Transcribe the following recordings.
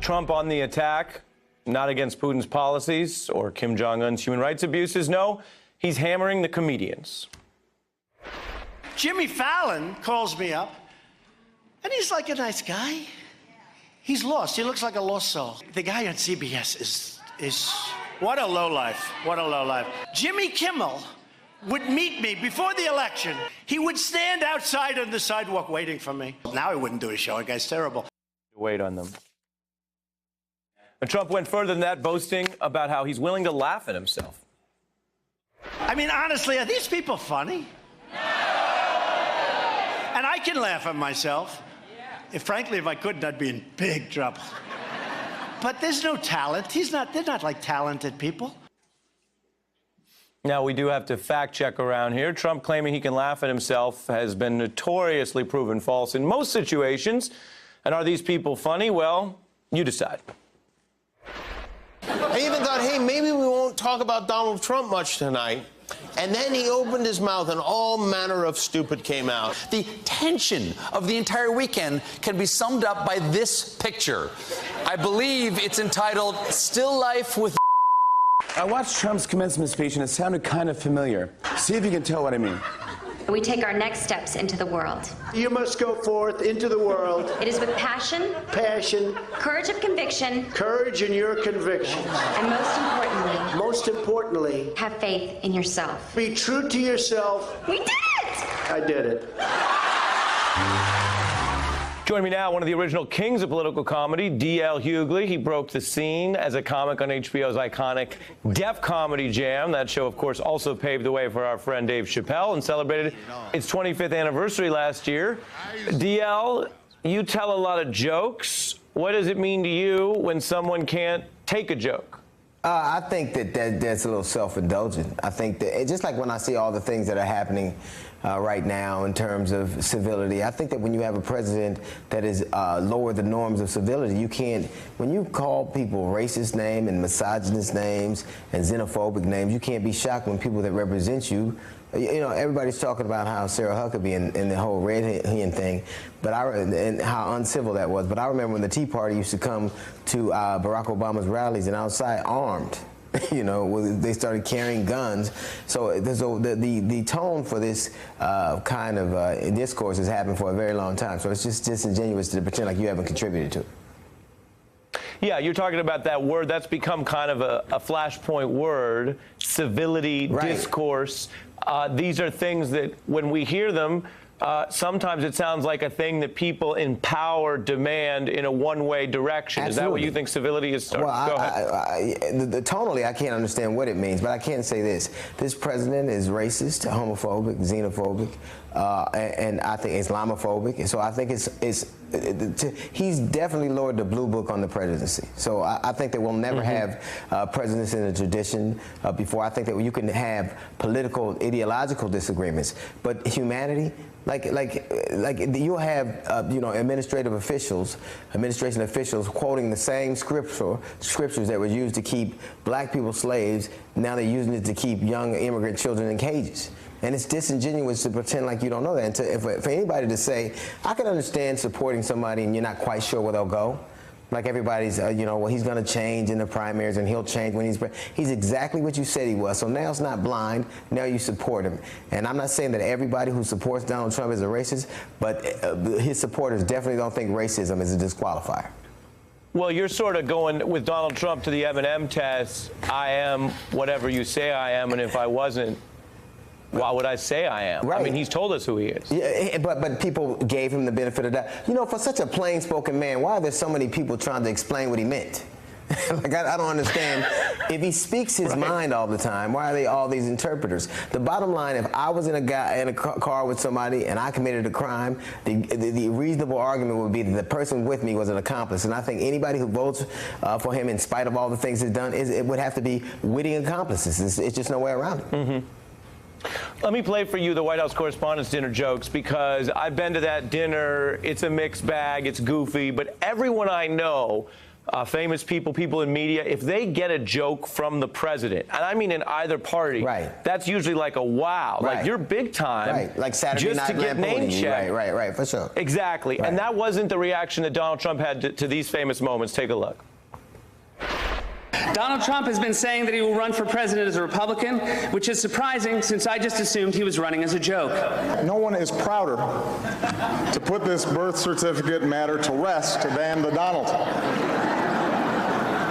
Trump on the attack, not against Putin's policies or Kim Jong-un's human rights abuses. No, he's hammering the comedians. Jimmy Fallon calls me up, and he's like a nice guy. He's lost. He looks like a lost soul. The guy on CBS is what a lowlife. What a lowlife. Jimmy Kimmel would meet me before the election. He would stand outside on the sidewalk waiting for me. Now he wouldn't do a show. The guy's terrible. Wait on them. And Trump went further than that, boasting about how he's willing to laugh at himself. I mean, honestly, are these people funny? And I can laugh at myself. Frankly, if I couldn't, I'd be in big trouble. But there's no talent. They're not like talented people. Now, we do have to fact check around here. Trump claiming he can laugh at himself has been notoriously proven false in most situations. And are these people funny? Well, you decide. I even thought, hey, maybe we won't talk about Donald Trump much tonight. And then he opened his mouth and all manner of stupid came out. The tension of the entire weekend can be summed up by this picture. I believe it's entitled Still Life with I watched Trump's commencement speech and it sounded kind of familiar. See if you can tell what I mean. We take our next steps into the world. You must go forth into the world. It is with passion, courage of conviction, courage in your conviction, and most importantly, have faith in yourself. be true to yourself. We did it! I did it. Joining me now, one of the original kings of political comedy, D.L. Hughley. He broke the scene as a comic on HBO's iconic Def Comedy Jam. That show, of course, also paved the way for our friend Dave Chappelle and celebrated its 25th anniversary last year. D.L., you tell a lot of jokes. What does it mean to you when someone can't take a joke? I think that's a little self-indulgent. I think that just like when I see all the things that are happening right now in terms of civility, I think that when you have a president that is lower the norms of civility, you can't, when you call people racist names and misogynist names and xenophobic names, you can't be shocked when people that represent you, you know, everybody's talking about how Sarah Huckabee and the whole red hen thing, and how uncivil that was. But I remember when the Tea Party used to come to Barack Obama's rallies and outside armed. You know, they started carrying guns. So the tone for this kind of discourse has happened for a very long time. So it's just disingenuous to pretend like you haven't contributed to it. Yeah, you're talking about that word that's become kind of a flashpoint word, civility, right. Discourse. These are things that when we hear them, sometimes it sounds like a thing that people in power demand in a one-way direction. Absolutely. Is that what you think civility is? Well, Go ahead. Tonally, I can't understand what it means, but I can say this. This president is racist, homophobic, xenophobic, and I think Islamophobic. And so I think he's definitely lowered the blue book on the presidency. So I think that we'll never have presidents in a tradition before. I think that you can have political, ideological disagreements, but humanity, like you'll have you know, administration officials quoting the same scriptures that were used to keep black people slaves. Now they're using it to keep young immigrant children in cages. And it's disingenuous to pretend like you don't know that. And for anybody to say, I can understand supporting somebody and you're not quite sure where they'll go. Like everybody's, you know, well, he's going to change in the primaries and he'll change when he's exactly what you said he was. So now it's not blind. Now you support him. And I'm not saying that everybody who supports Donald Trump is a racist, but his supporters definitely don't think racism is a disqualifier. Well, you're sort of going with Donald Trump to the M&M test. I am whatever you say I am, and if I wasn't, why would I say I am? Right. I mean, he's told us who he is. Yeah, but people gave him the benefit of that. You know, for such a plain-spoken man, why are there so many people trying to explain what he meant? Like, I don't understand. If he speaks his mind all the time, why are they all these interpreters? The bottom line, if I was in a car with somebody and I committed a crime, the reasonable argument would be that the person with me was an accomplice. And I think anybody who votes for him, in spite of all the things he's done, it would have to be witty accomplices. It's just no way around it. Mm-hmm. Let me play for you the White House Correspondents' Dinner jokes, because I've been to that dinner. It's a mixed bag. It's goofy. But everyone I know famous people, people in media, if they get a joke from the president, and I mean in either party, Right. that's usually like a wow. Right. Like you're big time. Right, like Saturday just Night to get Lampoon. name checked. Right, for sure. Exactly. Right. And that wasn't the reaction that Donald Trump had to these famous moments. Take a look. Donald Trump has been saying that he will run for president as a Republican, which is surprising since I just assumed he was running as a joke. No one is prouder to put this birth certificate matter to rest than the Donald.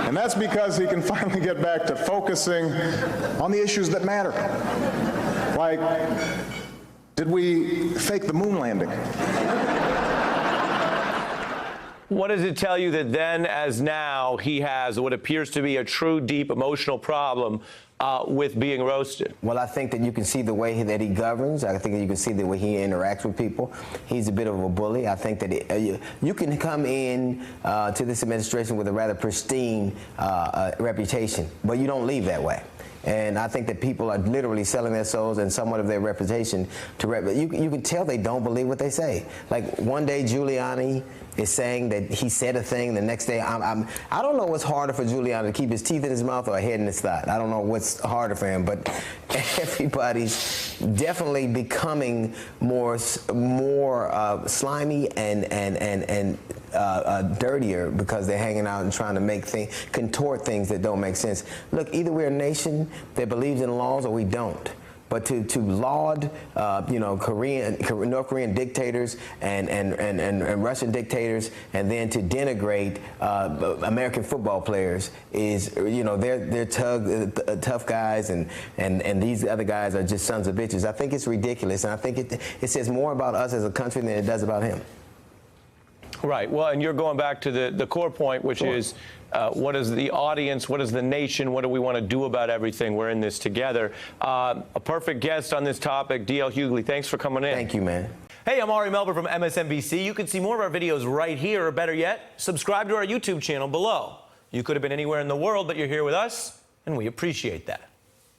And that's because he can finally get back to focusing on the issues that matter. Like, did we fake the moon landing? What does it tell you that then, as now, he has what appears to be a true, deep emotional problem with being roasted? Well, I think that you can see the way that he governs. I think that you can see the way he interacts with people. He's a bit of a bully. I think that you can come in to this administration with a rather pristine reputation, but you don't leave that way. And I think that people are literally selling their souls and somewhat of their reputation to you can tell they don't believe what they say. Like one day Giuliani is saying that he said a thing, the next day I don't know what's harder for Giuliani, to keep his teeth in his mouth or a head in his thigh. I don't know what's harder for him, but everybody's definitely becoming more slimy and dirtier because they're hanging out and trying to contort things that don't make sense. Look, either we're a nation that believes in laws or we don't. But to laud, North Korean dictators and Russian dictators, and then to denigrate American football players is, they're tough guys, and these other guys are just sons of bitches. I think it's ridiculous, and I think it says more about us as a country than it does about him. Right. Well, and you're going back to the core point, which is what is the audience, what is the nation, what do we want to do about everything? We're in this together. A perfect guest on this topic, D.L. Hughley. Thanks for coming in. Thank you, man. Hey, I'm Ari Melber from MSNBC. You can see more of our videos right here, or better yet, subscribe to our YouTube channel below. You could have been anywhere in the world, but you're here with us, and we appreciate that.